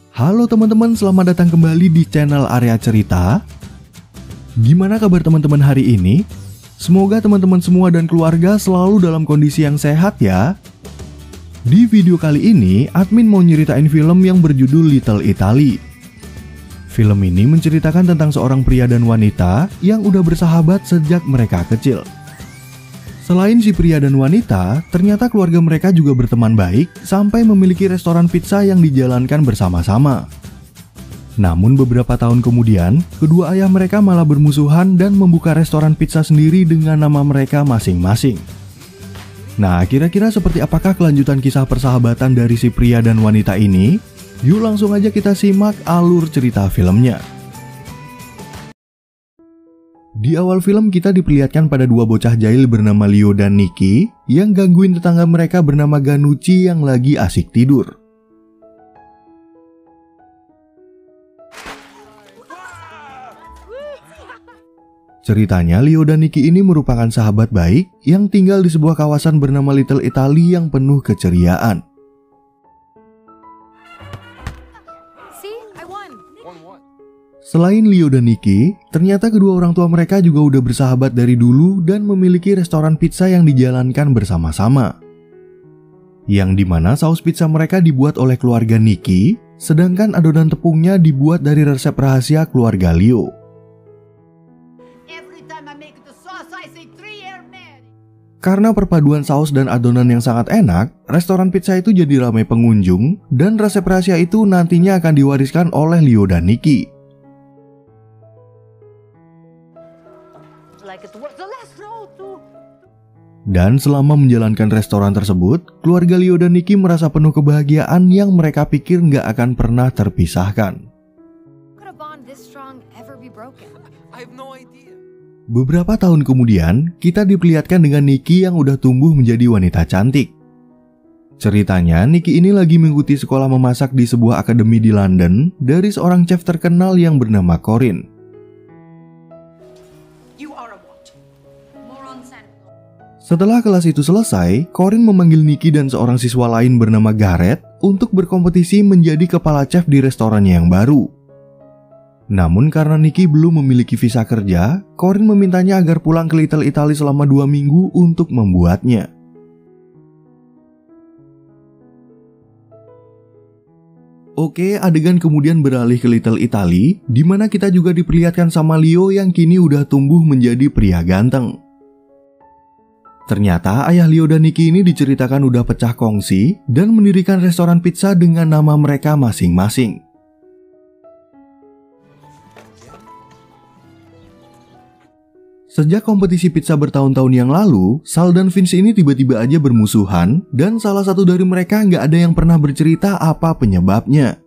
Halo teman-teman, selamat datang kembali di channel Area Cerita. Gimana kabar teman-teman hari ini? Semoga teman-teman semua dan keluarga selalu dalam kondisi yang sehat ya. Di video kali ini, admin mau nyeritain film yang berjudul Little Italy. Film ini menceritakan tentang seorang pria dan wanita yang udah bersahabat sejak mereka kecil. Selain si pria dan wanita, ternyata keluarga mereka juga berteman baik sampai memiliki restoran pizza yang dijalankan bersama-sama. Namun beberapa tahun kemudian, kedua ayah mereka malah bermusuhan dan membuka restoran pizza sendiri dengan nama mereka masing-masing. Nah, kira-kira seperti apakah kelanjutan kisah persahabatan dari si pria dan wanita ini? Yuk langsung aja kita simak alur cerita filmnya. Di awal film kita diperlihatkan pada dua bocah jahil bernama Leo dan Nicky yang gangguin tetangga mereka bernama Ganucci yang lagi asik tidur. Ceritanya, Leo dan Nicky ini merupakan sahabat baik yang tinggal di sebuah kawasan bernama Little Italy yang penuh keceriaan. Selain Leo dan Nicky, ternyata kedua orang tua mereka juga udah bersahabat dari dulu dan memiliki restoran pizza yang dijalankan bersama-sama. Yang dimana saus pizza mereka dibuat oleh keluarga Nicky, sedangkan adonan tepungnya dibuat dari resep rahasia keluarga Leo. Karena perpaduan saus dan adonan yang sangat enak, restoran pizza itu jadi ramai pengunjung dan resep rahasia itu nantinya akan diwariskan oleh Leo dan Nicky. Dan selama menjalankan restoran tersebut, keluarga Leo dan Nicky merasa penuh kebahagiaan yang mereka pikir nggak akan pernah terpisahkan. Beberapa tahun kemudian, kita diperlihatkan dengan Nicky yang udah tumbuh menjadi wanita cantik. Ceritanya, Nicky ini lagi mengikuti sekolah memasak di sebuah akademi di London dari seorang chef terkenal yang bernama Corinne. Setelah kelas itu selesai, Corinne memanggil Nicky dan seorang siswa lain bernama Gareth untuk berkompetisi menjadi kepala chef di restorannya yang baru. Namun karena Nicky belum memiliki visa kerja, Corinne memintanya agar pulang ke Little Italy selama 2 minggu untuk membuatnya. Oke, adegan kemudian beralih ke Little Italy, di mana kita juga diperlihatkan sama Leo yang kini udah tumbuh menjadi pria ganteng. Ternyata ayah Leo dan Nicky ini diceritakan udah pecah kongsi dan mendirikan restoran pizza dengan nama mereka masing-masing. Sejak kompetisi pizza bertahun-tahun yang lalu, Sal dan Vince ini tiba-tiba aja bermusuhan dan salah satu dari mereka nggak ada yang pernah bercerita apa penyebabnya.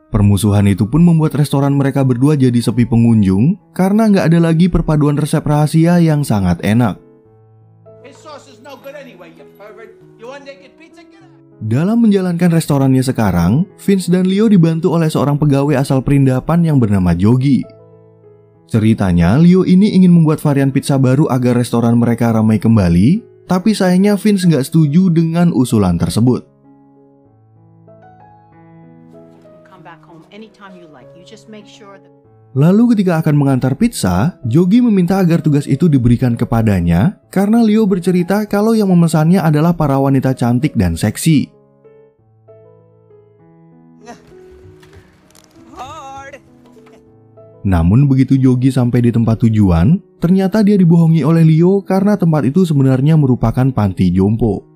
Permusuhan itu pun membuat restoran mereka berdua jadi sepi pengunjung karena nggak ada lagi perpaduan resep rahasia yang sangat enak. Dalam menjalankan restorannya sekarang, Vince dan Leo dibantu oleh seorang pegawai asal perindapan yang bernama Jogi. Ceritanya, Leo ini ingin membuat varian pizza baru agar restoran mereka ramai kembali, tapi sayangnya Vince nggak setuju dengan usulan tersebut. Lalu ketika akan mengantar pizza, Jogi meminta agar tugas itu diberikan kepadanya karena Leo bercerita kalau yang memesannya adalah para wanita cantik dan seksi. Namun begitu Jogi sampai di tempat tujuan, ternyata dia dibohongi oleh Leo karena tempat itu sebenarnya merupakan panti jompo.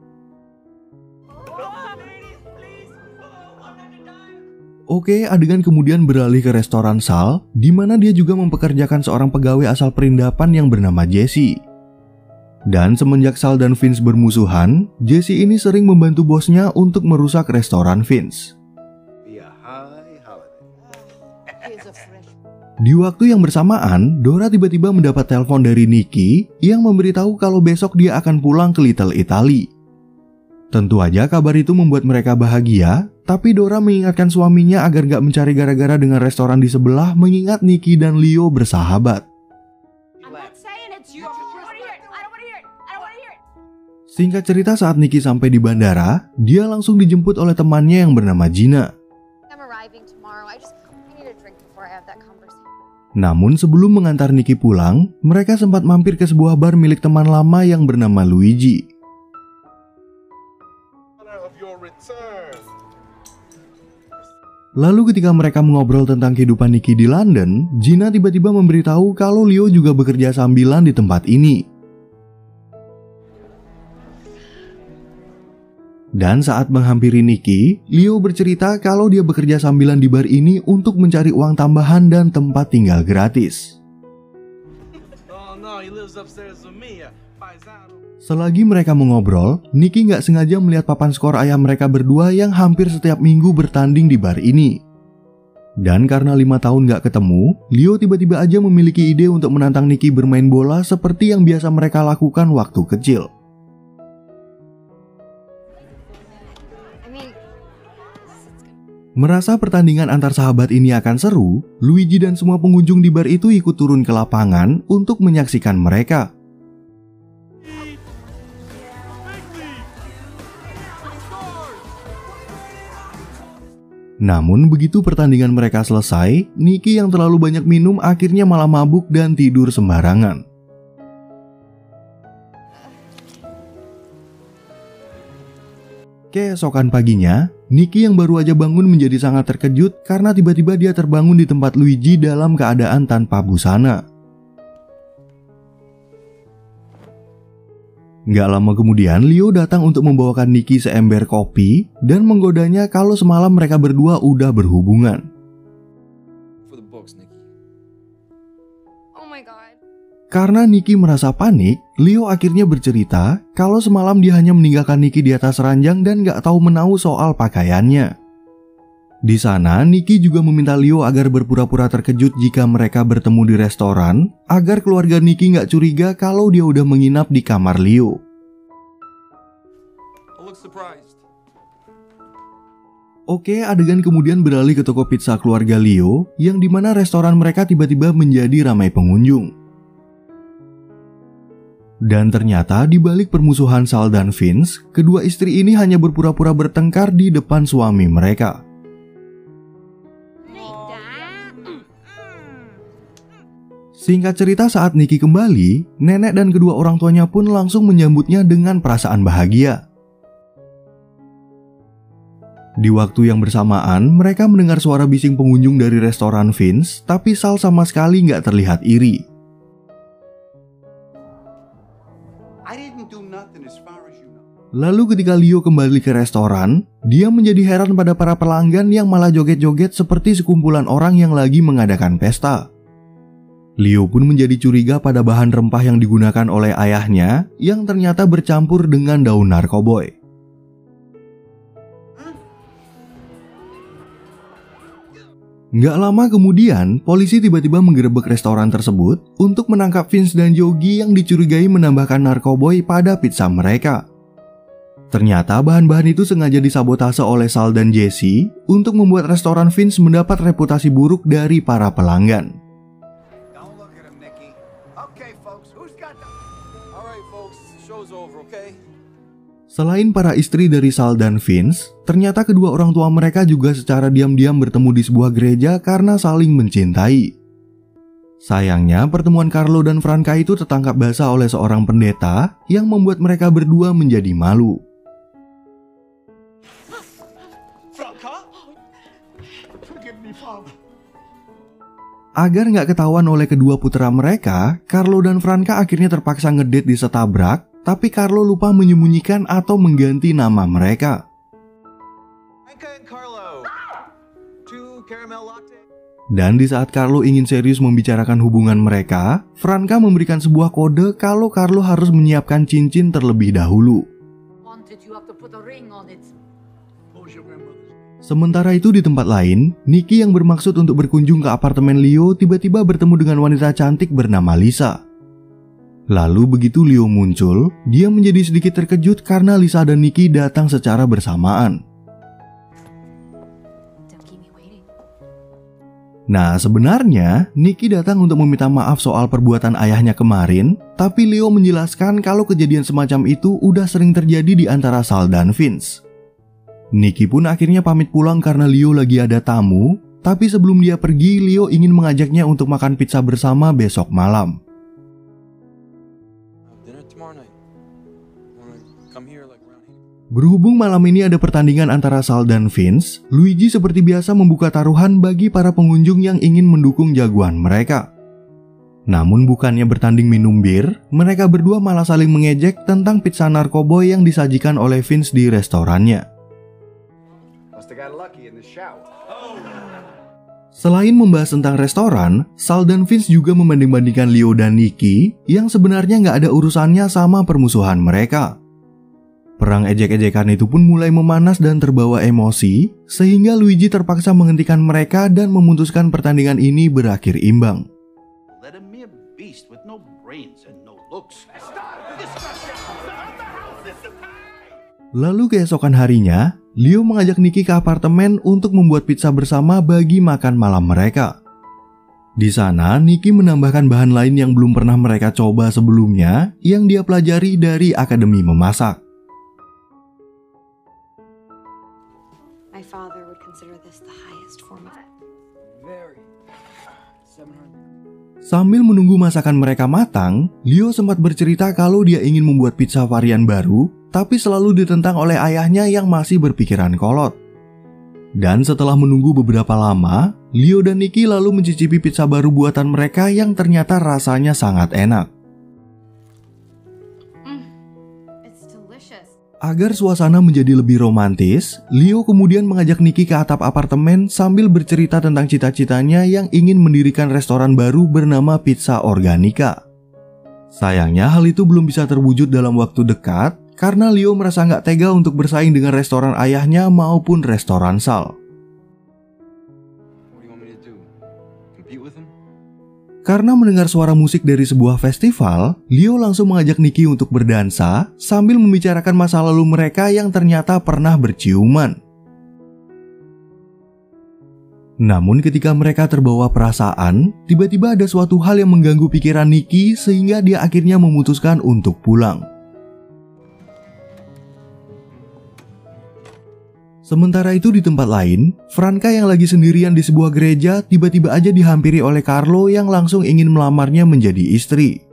Oke, adegan kemudian beralih ke restoran Sal, di mana dia juga mempekerjakan seorang pegawai asal perindapan yang bernama Jesse. Dan semenjak Sal dan Vince bermusuhan, Jesse ini sering membantu bosnya untuk merusak restoran Vince. Di waktu yang bersamaan, Dora tiba-tiba mendapat telepon dari Nicky yang memberitahu kalau besok dia akan pulang ke Little Italy. Tentu aja kabar itu membuat mereka bahagia, tapi Dora mengingatkan suaminya agar gak mencari gara-gara dengan restoran di sebelah mengingat Nicky dan Leo bersahabat. Singkat cerita, saat Nicky sampai di bandara, dia langsung dijemput oleh temannya yang bernama Gina. Namun sebelum mengantar Nicky pulang, mereka sempat mampir ke sebuah bar milik teman lama yang bernama Luigi. Lalu ketika mereka mengobrol tentang kehidupan Nicky di London, Gina tiba-tiba memberitahu kalau Leo juga bekerja sambilan di tempat ini. Dan saat menghampiri Nicky, Leo bercerita kalau dia bekerja sambilan di bar ini untuk mencari uang tambahan dan tempat tinggal gratis. Selagi mereka mengobrol, Nicky nggak sengaja melihat papan skor ayah mereka berdua yang hampir setiap minggu bertanding di bar ini. Dan karena 5 tahun nggak ketemu, Leo tiba-tiba aja memiliki ide untuk menantang Nicky bermain bola seperti yang biasa mereka lakukan waktu kecil. Merasa pertandingan antar sahabat ini akan seru, Luigi dan semua pengunjung di bar itu ikut turun ke lapangan untuk menyaksikan mereka. Namun begitu pertandingan mereka selesai, Nicky yang terlalu banyak minum akhirnya malah mabuk dan tidur sembarangan. Keesokan paginya, Nicky yang baru aja bangun menjadi sangat terkejut karena tiba-tiba dia terbangun di tempat Luigi dalam keadaan tanpa busana. Nggak lama kemudian, Leo datang untuk membawakan Nicky seember kopi dan menggodanya kalau semalam mereka berdua udah berhubungan. Karena Nicky merasa panik, Leo akhirnya bercerita kalau semalam dia hanya meninggalkan Nicky di atas ranjang dan nggak tahu menahu soal pakaiannya. Di sana, Nicky juga meminta Leo agar berpura-pura terkejut jika mereka bertemu di restoran, agar keluarga Nicky nggak curiga kalau dia udah menginap di kamar Leo. Oke, adegan kemudian beralih ke toko pizza keluarga Leo, yang dimana restoran mereka tiba-tiba menjadi ramai pengunjung. Dan ternyata di balik permusuhan Sal dan Vince, kedua istri ini hanya berpura-pura bertengkar di depan suami mereka. Singkat cerita, saat Nicky kembali, nenek dan kedua orang tuanya pun langsung menyambutnya dengan perasaan bahagia. Di waktu yang bersamaan, mereka mendengar suara bising pengunjung dari restoran Vince, tapi Sal sama sekali nggak terlihat iri. Lalu ketika Leo kembali ke restoran, dia menjadi heran pada para pelanggan yang malah joget-joget seperti sekumpulan orang yang lagi mengadakan pesta. Leo pun menjadi curiga pada bahan rempah yang digunakan oleh ayahnya yang ternyata bercampur dengan daun narkoboy. Nggak lama kemudian, polisi tiba-tiba menggerebek restoran tersebut untuk menangkap Vince dan Yogi yang dicurigai menambahkan narkoboy pada pizza mereka. Ternyata bahan-bahan itu sengaja disabotase oleh Sal dan Jesse untuk membuat restoran Vince mendapat reputasi buruk dari para pelanggan. Selain para istri dari Sal dan Vince, ternyata kedua orang tua mereka juga secara diam-diam bertemu di sebuah gereja karena saling mencintai. Sayangnya, pertemuan Carlo dan Franca itu tertangkap basah oleh seorang pendeta yang membuat mereka berdua menjadi malu. Agar nggak ketahuan oleh kedua putra mereka, Carlo dan Franca akhirnya terpaksa ngedate di setabrak, tapi Carlo lupa menyembunyikan atau mengganti nama mereka. Dan di saat Carlo ingin serius membicarakan hubungan mereka, Franca memberikan sebuah kode kalau Carlo harus menyiapkan cincin terlebih dahulu. Sementara itu di tempat lain, Nicky yang bermaksud untuk berkunjung ke apartemen Leo tiba-tiba bertemu dengan wanita cantik bernama Lisa. Lalu begitu Leo muncul, dia menjadi sedikit terkejut karena Lisa dan Nicky datang secara bersamaan. Nah, sebenarnya Nicky datang untuk meminta maaf soal perbuatan ayahnya kemarin, tapi Leo menjelaskan kalau kejadian semacam itu udah sering terjadi di antara Sal dan Vince. Nicky pun akhirnya pamit pulang karena Leo lagi ada tamu, tapi sebelum dia pergi, Leo ingin mengajaknya untuk makan pizza bersama besok malam. Berhubung malam ini ada pertandingan antara Sal dan Vince, Luigi seperti biasa membuka taruhan bagi para pengunjung yang ingin mendukung jagoan mereka. Namun bukannya bertanding minum bir, mereka berdua malah saling mengejek tentang pizza narkoboy yang disajikan oleh Vince di restorannya. Selain membahas tentang restoran, Sal dan Vince juga membanding-bandingkan Leo dan Nicky yang sebenarnya nggak ada urusannya sama permusuhan mereka. Perang ejek-ejekan itu pun mulai memanas dan terbawa emosi, sehingga Luigi terpaksa menghentikan mereka dan memutuskan pertandingan ini berakhir imbang. Lalu keesokan harinya, Leo mengajak Nicky ke apartemen untuk membuat pizza bersama bagi makan malam mereka. Di sana, Nicky menambahkan bahan lain yang belum pernah mereka coba sebelumnya yang dia pelajari dari akademi memasak. Sambil menunggu masakan mereka matang, Leo sempat bercerita kalau dia ingin membuat pizza varian baru, tapi selalu ditentang oleh ayahnya yang masih berpikiran kolot. Dan setelah menunggu beberapa lama, Leo dan Nicky lalu mencicipi pizza baru buatan mereka yang ternyata rasanya sangat enak. Agar suasana menjadi lebih romantis, Leo kemudian mengajak Nicky ke atap apartemen sambil bercerita tentang cita-citanya yang ingin mendirikan restoran baru bernama Pizza Organica. Sayangnya hal itu belum bisa terwujud dalam waktu dekat karena Leo merasa nggak tega untuk bersaing dengan restoran ayahnya maupun restoran Sal. Karena mendengar suara musik dari sebuah festival, Leo langsung mengajak Nicky untuk berdansa sambil membicarakan masa lalu mereka yang ternyata pernah berciuman. Namun ketika mereka terbawa perasaan, tiba-tiba ada suatu hal yang mengganggu pikiran Nicky sehingga dia akhirnya memutuskan untuk pulang. Sementara itu di tempat lain, Franca yang lagi sendirian di sebuah gereja tiba-tiba aja dihampiri oleh Carlo yang langsung ingin melamarnya menjadi istri.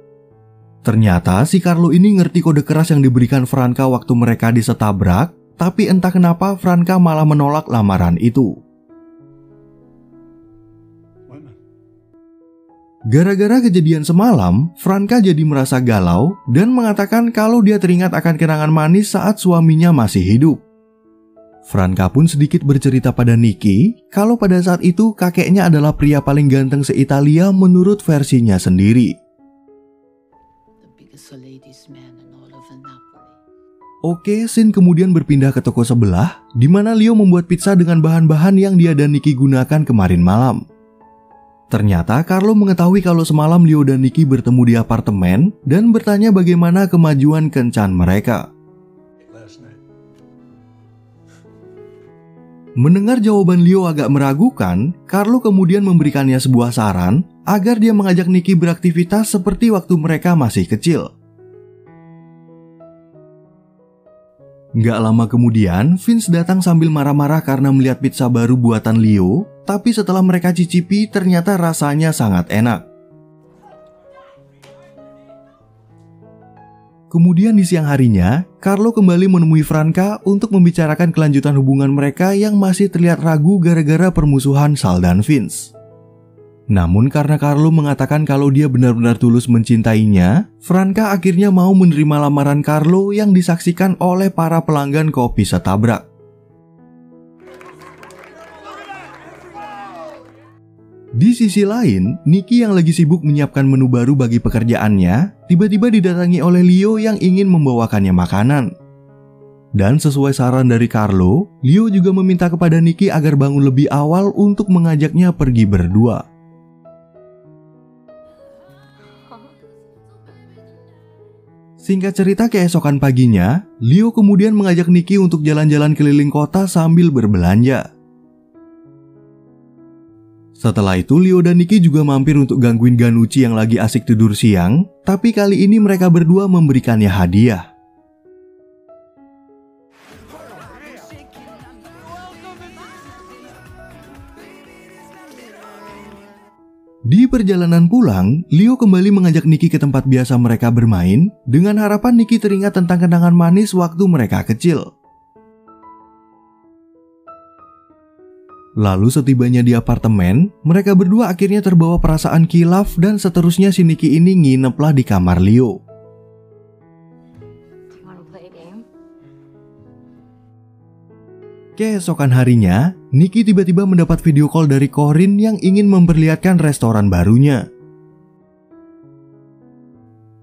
Ternyata si Carlo ini ngerti kode keras yang diberikan Franca waktu mereka disetabrak, tapi entah kenapa Franca malah menolak lamaran itu. Gara-gara kejadian semalam, Franca jadi merasa galau dan mengatakan kalau dia teringat akan kenangan manis saat suaminya masih hidup. Franca pun sedikit bercerita pada Nicky kalau pada saat itu kakeknya adalah pria paling ganteng se-Italia menurut versinya sendiri. Oke, scene kemudian berpindah ke toko sebelah di mana Leo membuat pizza dengan bahan-bahan yang dia dan Nicky gunakan kemarin malam. Ternyata Carlo mengetahui kalau semalam Leo dan Nicky bertemu di apartemen dan bertanya bagaimana kemajuan kencan mereka. Mendengar jawaban Leo agak meragukan, Carlo kemudian memberikannya sebuah saran agar dia mengajak Nicky beraktivitas seperti waktu mereka masih kecil. Nggak lama kemudian, Vince datang sambil marah-marah karena melihat pizza baru buatan Leo, tapi setelah mereka cicipi ternyata rasanya sangat enak. Kemudian di siang harinya, Carlo kembali menemui Franca untuk membicarakan kelanjutan hubungan mereka yang masih terlihat ragu gara-gara permusuhan Sal dan Vince. Namun karena Carlo mengatakan kalau dia benar-benar tulus mencintainya, Franca akhirnya mau menerima lamaran Carlo yang disaksikan oleh para pelanggan kopi setabrak. Di sisi lain, Nicky yang lagi sibuk menyiapkan menu baru bagi pekerjaannya, tiba-tiba didatangi oleh Leo yang ingin membawakannya makanan. Dan sesuai saran dari Carlo, Leo juga meminta kepada Nicky agar bangun lebih awal untuk mengajaknya pergi berdua. Singkat cerita, keesokan paginya, Leo kemudian mengajak Nicky untuk jalan-jalan keliling kota sambil berbelanja. Setelah itu, Leo dan Nicky juga mampir untuk gangguin Ganucci yang lagi asik tidur siang, tapi kali ini mereka berdua memberikannya hadiah. Di perjalanan pulang, Leo kembali mengajak Nikki ke tempat biasa mereka bermain dengan harapan Nikki teringat tentang kenangan manis waktu mereka kecil. Lalu setibanya di apartemen, mereka berdua akhirnya terbawa perasaan khilaf dan seterusnya si Nikki ini ngineplah di kamar Leo. Keesokan harinya, Nikki tiba-tiba mendapat video call dari Corinne yang ingin memperlihatkan restoran barunya.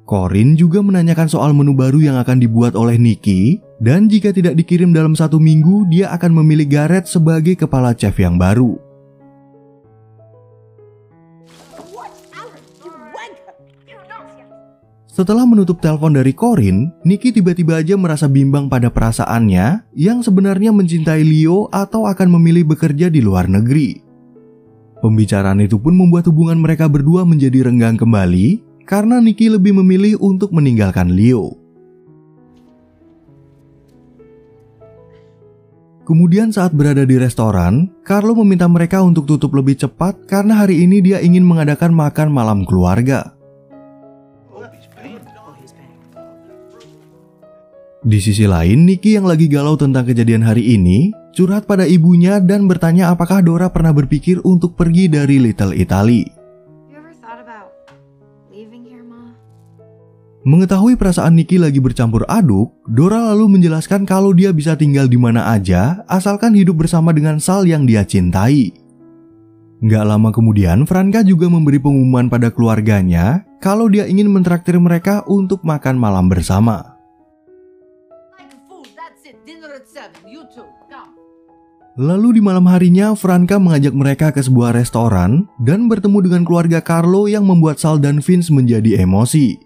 Corinne juga menanyakan soal menu baru yang akan dibuat oleh Nikki, dan jika tidak dikirim dalam 1 minggu, dia akan memilih Garrett sebagai kepala chef yang baru. Setelah menutup telepon dari Corinne, Nikki tiba-tiba aja merasa bimbang pada perasaannya yang sebenarnya mencintai Leo atau akan memilih bekerja di luar negeri. Pembicaraan itu pun membuat hubungan mereka berdua menjadi renggang kembali karena Nikki lebih memilih untuk meninggalkan Leo. Kemudian saat berada di restoran, Carlo meminta mereka untuk tutup lebih cepat karena hari ini dia ingin mengadakan makan malam keluarga. Di sisi lain, Nikki yang lagi galau tentang kejadian hari ini, curhat pada ibunya dan bertanya apakah Dora pernah berpikir untuk pergi dari Little Italy. Mengetahui perasaan Nikki lagi bercampur aduk, Dora lalu menjelaskan kalau dia bisa tinggal di mana aja asalkan hidup bersama dengan Sal yang dia cintai. Nggak lama kemudian, Franka juga memberi pengumuman pada keluarganya kalau dia ingin mentraktir mereka untuk makan malam bersama. Lalu di malam harinya, Franka mengajak mereka ke sebuah restoran dan bertemu dengan keluarga Carlo yang membuat Sal dan Vince menjadi emosi.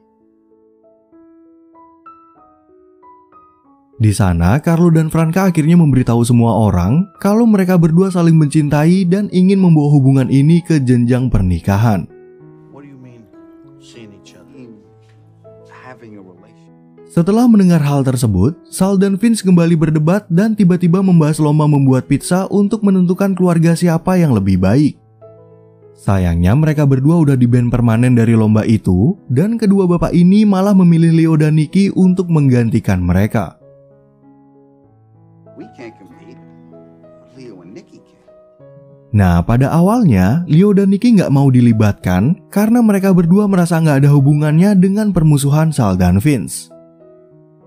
Di sana, Carlo dan Franka akhirnya memberitahu semua orang kalau mereka berdua saling mencintai dan ingin membawa hubungan ini ke jenjang pernikahan. Setelah mendengar hal tersebut, Sal dan Vince kembali berdebat dan tiba-tiba membahas lomba membuat pizza untuk menentukan keluarga siapa yang lebih baik. Sayangnya mereka berdua udah di-ban permanen dari lomba itu dan kedua bapak ini malah memilih Leo dan Nikki untuk menggantikan mereka. Nah, pada awalnya Leo dan Nikki nggak mau dilibatkan karena mereka berdua merasa nggak ada hubungannya dengan permusuhan Sal dan Vince.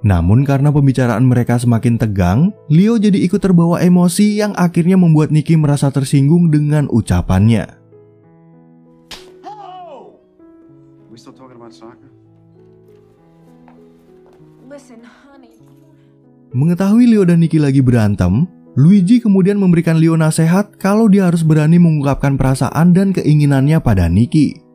Namun karena pembicaraan mereka semakin tegang, Leo jadi ikut terbawa emosi yang akhirnya membuat Nikki merasa tersinggung dengan ucapannya. Mengetahui Leo dan Nikki lagi berantem, Luigi kemudian memberikan Leo nasihat kalau dia harus berani mengungkapkan perasaan dan keinginannya pada Nikki.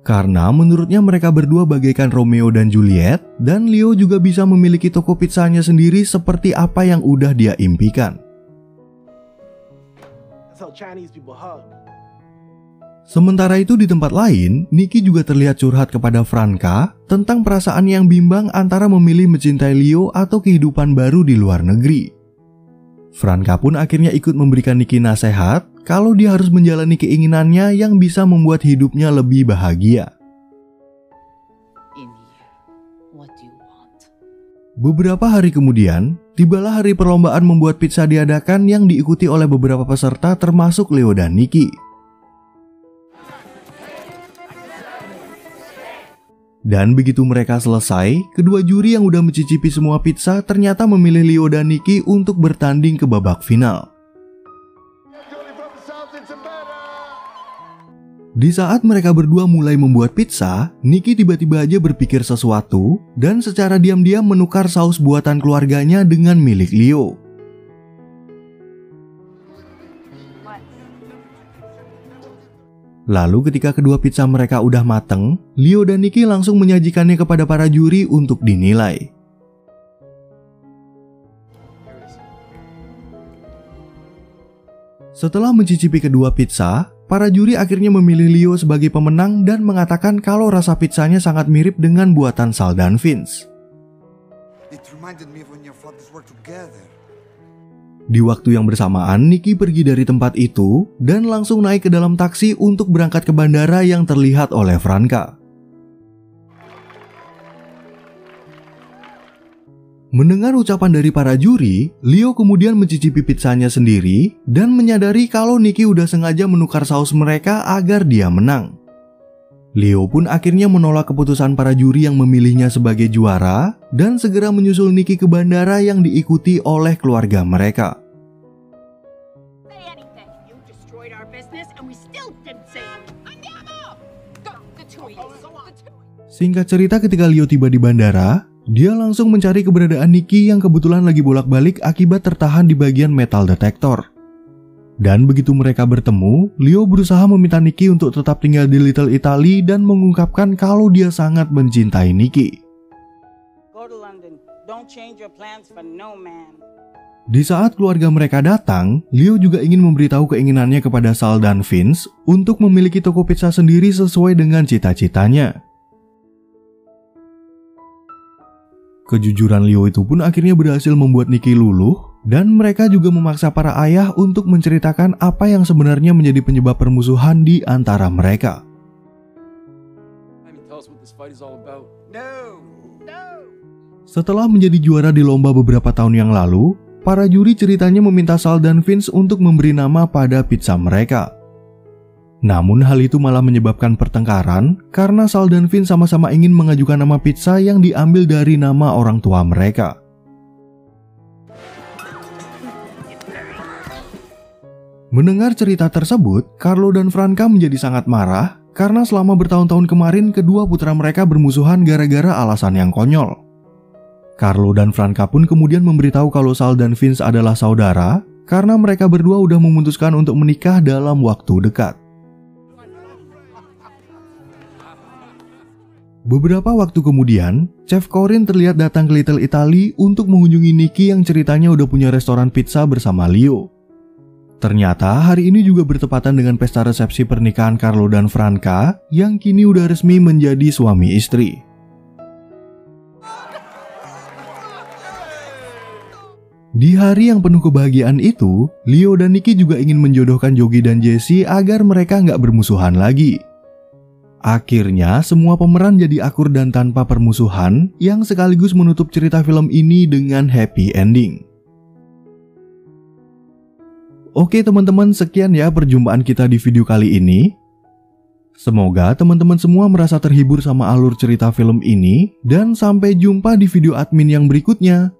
Karena menurutnya mereka berdua bagaikan Romeo dan Juliet, dan Leo juga bisa memiliki toko pizzanya sendiri seperti apa yang udah dia impikan. Sementara itu di tempat lain, Nikki juga terlihat curhat kepada Franka tentang perasaan yang bimbang antara memilih mencintai Leo atau kehidupan baru di luar negeri. Franka pun akhirnya ikut memberikan Nikki nasihat kalau dia harus menjalani keinginannya yang bisa membuat hidupnya lebih bahagia. Beberapa hari kemudian, tibalah hari perlombaan membuat pizza diadakan yang diikuti oleh beberapa peserta termasuk Leo dan Nikki. Dan begitu mereka selesai, kedua juri yang udah mencicipi semua pizza ternyata memilih Leo dan Nikki untuk bertanding ke babak final. Di saat mereka berdua mulai membuat pizza, Nikki tiba-tiba aja berpikir sesuatu dan secara diam-diam menukar saus buatan keluarganya dengan milik Leo. Lalu ketika kedua pizza mereka udah mateng, Leo dan Nikki langsung menyajikannya kepada para juri untuk dinilai. Setelah mencicipi kedua pizza, para juri akhirnya memilih Leo sebagai pemenang dan mengatakan kalau rasa pizzanya sangat mirip dengan buatan Sal dan Vince. Di waktu yang bersamaan, Nicky pergi dari tempat itu dan langsung naik ke dalam taksi untuk berangkat ke bandara yang terlihat oleh Franka. Mendengar ucapan dari para juri, Leo kemudian mencicipi pizzanya sendiri dan menyadari kalau Nicky udah sengaja menukar saus mereka agar dia menang. Leo pun akhirnya menolak keputusan para juri yang memilihnya sebagai juara dan segera menyusul Nicky ke bandara yang diikuti oleh keluarga mereka. Singkat cerita, ketika Leo tiba di bandara, dia langsung mencari keberadaan Nicky yang kebetulan lagi bolak-balik akibat tertahan di bagian metal detektor. Dan begitu mereka bertemu, Leo berusaha meminta Nicky untuk tetap tinggal di Little Italy dan mengungkapkan kalau dia sangat mencintai Nicky. Di saat keluarga mereka datang, Leo juga ingin memberitahu keinginannya kepada Sal dan Vince untuk memiliki toko pizza sendiri sesuai dengan cita-citanya. Kejujuran Leo itu pun akhirnya berhasil membuat Nicky luluh, dan mereka juga memaksa para ayah untuk menceritakan apa yang sebenarnya menjadi penyebab permusuhan di antara mereka. Setelah menjadi juara di lomba beberapa tahun yang lalu, para juri ceritanya meminta Sal dan Vince untuk memberi nama pada pizza mereka. Namun hal itu malah menyebabkan pertengkaran karena Sal dan Vince sama-sama ingin mengajukan nama pizza yang diambil dari nama orang tua mereka. Mendengar cerita tersebut, Carlo dan Franka menjadi sangat marah karena selama bertahun-tahun kemarin kedua putra mereka bermusuhan gara-gara alasan yang konyol. Carlo dan Franka pun kemudian memberitahu kalau Sal dan Vince adalah saudara karena mereka berdua udah memutuskan untuk menikah dalam waktu dekat. Beberapa waktu kemudian, Chef Corinne terlihat datang ke Little Italy untuk mengunjungi Nicky yang ceritanya udah punya restoran pizza bersama Leo. Ternyata hari ini juga bertepatan dengan pesta resepsi pernikahan Carlo dan Franka yang kini udah resmi menjadi suami istri. Di hari yang penuh kebahagiaan itu, Leo dan Nicky juga ingin menjodohkan Jogi dan Jessie agar mereka nggak bermusuhan lagi. Akhirnya, semua pemeran jadi akur dan tanpa permusuhan yang sekaligus menutup cerita film ini dengan happy ending. Oke teman-teman, sekian ya perjumpaan kita di video kali ini. Semoga teman-teman semua merasa terhibur sama alur cerita film ini, dan sampai jumpa di video admin yang berikutnya.